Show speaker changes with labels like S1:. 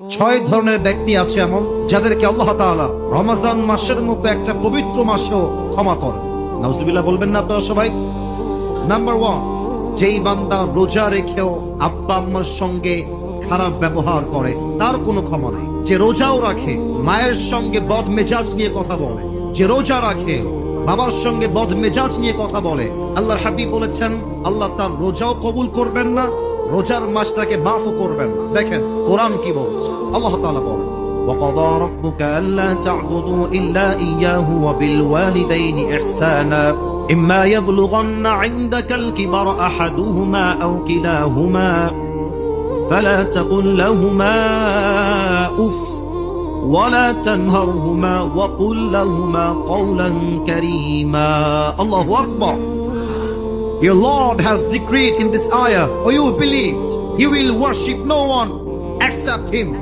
S1: ছয় ধরনের ব্যক্তি আছে এমন যাদেরকে আল্লাহ তাআলা রমজান মাসের মতো একটা পবিত্র মাসেও ক্ষমা করেন। নাউজুবিল্লাহ বলবেন না আপনারা সবাই? নাম্বার 1, যেই বান্দা রোজা রেখেও আব্বা আম্মার সঙ্গে খারাপ ব্যবহার করে তার কোনো ক্ষমা নেই। যে রোজাও রাখে মায়ের সঙ্গে বদ মেজাজ নিয়ে কথা বলে, যে রোজা রাখে বাবার সঙ্গে বদ মেজাজ নিয়ে কথা বলে, আল্লাহর হাবিব বলেছেন আল্লাহ তার রোজাও কবুল করবেন না, রোজার মাসটাকে মাফও করবেন না। দেখেন কোরআন কি বলছে। আল্লাহ তাআলা বলেন وَقَضَى رَبُّكَ أَلَّا تَعْبُدُوا إِلَّا إِيَّاهُ وَبِالْوَالِدَيْنِ إِحْسَانًا إِمَّا يَبْلُغَنَّ عِندَكَ الْكِبَرَ أَحَدُهُمَا أَوْ كِلَاهُمَا فَلَا تَقُل لَّهُمَا أُفٍّ وَلَا تَنْهَرْهُمَا وَقُل لَّهُمَا قَوْلًا كَرِيمًا. Allahu Akbar. Your Lord has decreed in this ayah, or you believed, you will worship no one except Him.